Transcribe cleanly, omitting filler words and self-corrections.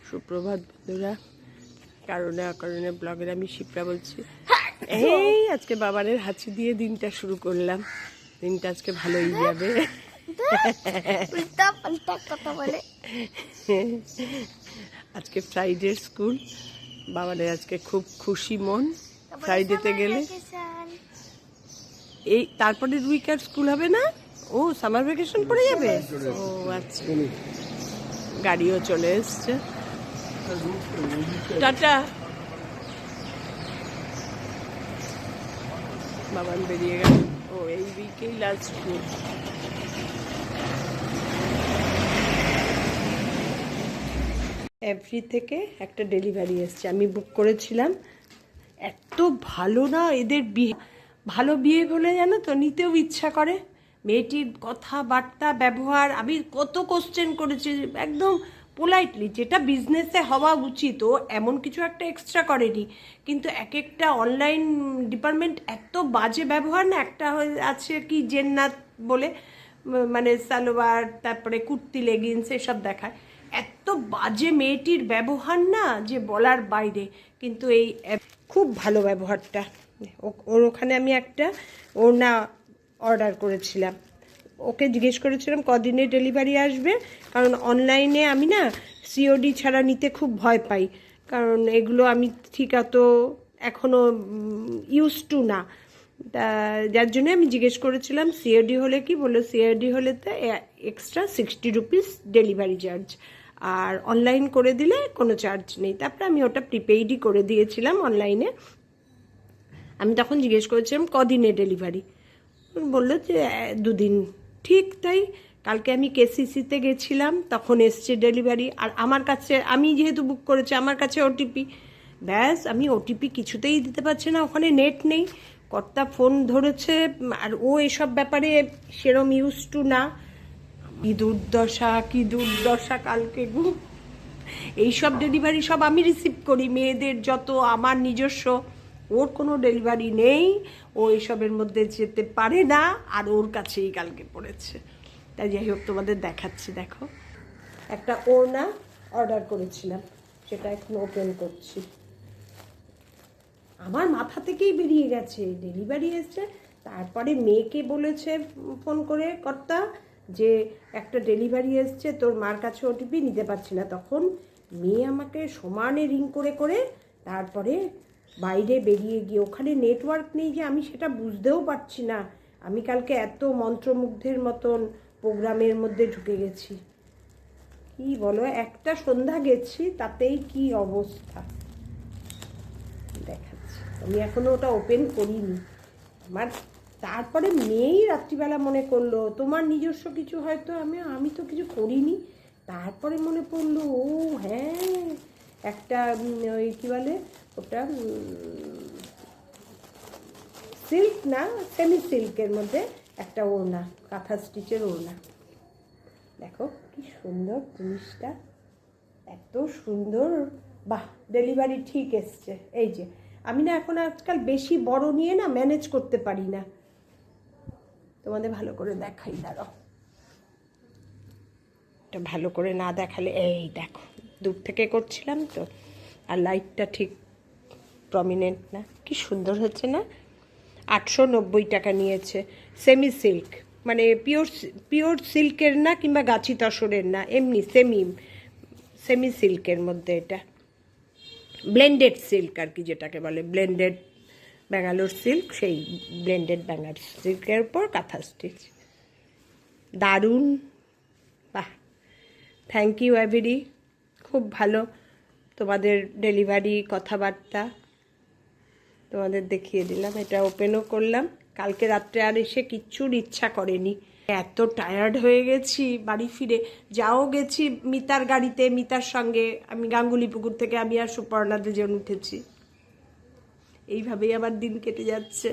সুপ্রভাত বন্ধুরা, কারণে অকারণে ব্লগের আমি শিপ্রা বলছি। এই আজকে বাবানের হাঁচি দিয়ে দিনটা শুরু করলাম। দিনটা আজকে ভালোই যাবে। আজকে ফ্রাইডে স্কুল, বাবানের আজকে খুব খুশি মন। ফ্রাইডেতে গেলে এই তারপরে উইক আর স্কুল হবে না। ও সামার ভ্যাকেশন পড়ে যাবে। ও আচ্ছা, গাড়িও চলে এসছে। টাটা। বাবান বেরিয়ে গেল। ও এই উইকেই লাস্ট স্কুল। এভরি থেকে একটা ডেলিভারি এসছে, আমি বুক করেছিলাম। এত ভালো না এদের বিয়ে, ভালো বিয়ে বলে জানো তো, নিতেও ইচ্ছা করে। মেয়েটির কথাবার্তা ব্যবহার, আমি কত কোশ্চেন করেছি একদম পোলাইটলি, যেটা বিজনেসে হওয়া উচিত। ও এমন কিছু একটা এক্সট্রা করেনি, কিন্তু এক একটা অনলাইন ডিপার্টমেন্ট এত বাজে ব্যবহার না। একটা আছে কি জেন্নাত বলে, মানে সালোয়ার তারপরে কুর্তি লেগিংস এসব দেখায়। এত বাজে মেয়েটির ব্যবহার না যে বলার বাইরে। কিন্তু এই খুব ভালো ব্যবহারটা। ওর ওখানে আমি একটা ওড়না অর্ডার করেছিলাম। ওকে জিজ্ঞেস করেছিলাম কদিনে ডেলিভারি আসবে, কারণ অনলাইনে আমি না সিওডি ছাড়া নিতে খুব ভয় পাই, কারণ এগুলো আমি ঠিক অত এখনও ইউজ টু না। তা যার জন্য আমি জিজ্ঞেস করেছিলাম সিওডি হলে কি, বললো সিওডি হলে তো এক্সট্রা 60 রুপিস ডেলিভারি চার্জ, আর অনলাইন করে দিলে কোনো চার্জ নেই। তারপরে আমি ওটা প্রিপেইডই করে দিয়েছিলাম অনলাইনে। আমি তখন জিজ্ঞেস করেছিলাম কদিনে ডেলিভারি, বললো যে 2 দিন। ঠিক তাই, কালকে আমি কেসিসিতে গেছিলাম, তখন এসছে ডেলিভারি। আর আমার কাছে, আমি যেহেতু বুক করেছি, আমার কাছে ওটিপি। ব্যাস, আমি ওটিপি কিছুতেই দিতে পারছি না, ওখানে নেট নেই। কর্তা ফোন ধরেছে, আর ও এসব ব্যাপারে সেরম ইউজ টু না। কি দুর্দশা কালকে গু। এইসব ডেলিভারি সব আমি রিসিভ করি, মেয়েদের যত, আমার নিজস্ব। ওর কোনো ডেলিভারি নেই, ও এইসবের মধ্যে যেতে পারে না, আর ওর কাছেই কালকে পড়েছে। তাই যাই হোক, তোমাদের দেখাচ্ছি। দেখো, একটা ওড়না অর্ডার করেছিলাম, সেটা এখন ওপেন করছি। আমার মাথা থেকেই বেরিয়ে গেছে, ডেলিভারি এসছে। তারপরে মেয়েকে বলেছে ফোন করে কর্তা যে একটা ডেলিভারি এসছে, তোর মার কাছে ওটিপি নিতে পারছি না। তখন মেয়ে আমাকে সমানে রিং করে করে তারপরে বাইরে বেরিয়ে গিয়ে, ওখানে নেটওয়ার্ক নেই যে আমি সেটা বুঝতেও পারছি না। আমি কালকে এত মন্ত্রমুগ্ধের মতন প্রোগ্রামের মধ্যে ঢুকে গেছি, কি বলো। একটা সন্ধ্যা গেছি, তাতেই কি অবস্থা দেখাচ্ছি। আমি এখনো ওটা ওপেন করিনি আমার। তারপরে মেয়েই রাত্রিবেলা মনে করলো তোমার নিজস্ব কিছু হয়তো, আমি তো কিছু করিনি। তারপরে মনে পড়লো, ও হ্যাঁ, একটা ওই কী বলে ওটা, সিল্ক না, সেমি সিল্কের মধ্যে একটা ওড়না, কাঁথা স্টিচের ওড়না। দেখো কি সুন্দর জিনিসটা, এত সুন্দর। বাহ, ডেলিভারি ঠিক এসছে। এই যে, আমি না এখন আজকাল বেশি বড় নিয়ে না ম্যানেজ করতে পারি না। তোমাদের ভালো করে দেখাই, দাঁড়াও। এটা ভালো করে না দেখালে, এই দেখো, দূর থেকে করছিলাম তো, আর লাইটটা ঠিক প্রমিনেন্ট না। কি সুন্দর হচ্ছে না। 890 টাকা নিয়েছে। সেমি সিল্ক, মানে পিওর সিল্কের না, কিংবা গাছি তসরের না, এমনি সেমি সিল্কের মধ্যে। এটা ব্লেন্ডেড সিল্ক আর কি, যেটাকে বলে ব্লেন্ডেড ব্যাঙ্গালোর সিল্ক, সেই ব্লেন্ডেড ব্যাঙ্গালোর সিল্কের উপর কাঁথা স্টিচ। দারুণ, বাহ, থ্যাংক ইউ এভরি। খুব ভালো তোমাদের ডেলিভারি, কথাবার্তা। তোমাদের দেখিয়ে দিলাম, এটা ওপেনও করলাম। কালকে রাত্রে আর এসে কিচ্ছুর ইচ্ছা করেনি, এত টায়ার্ড হয়ে গেছি বাড়ি ফিরে। যাও গেছি মিতার গাড়িতে, মিতার সঙ্গে আমি গাঙ্গুলি পুকুর থেকে, আমি আর সুপর্ণা দুজন উঠেছি। এইভাবেই আমার দিন কেটে যাচ্ছে।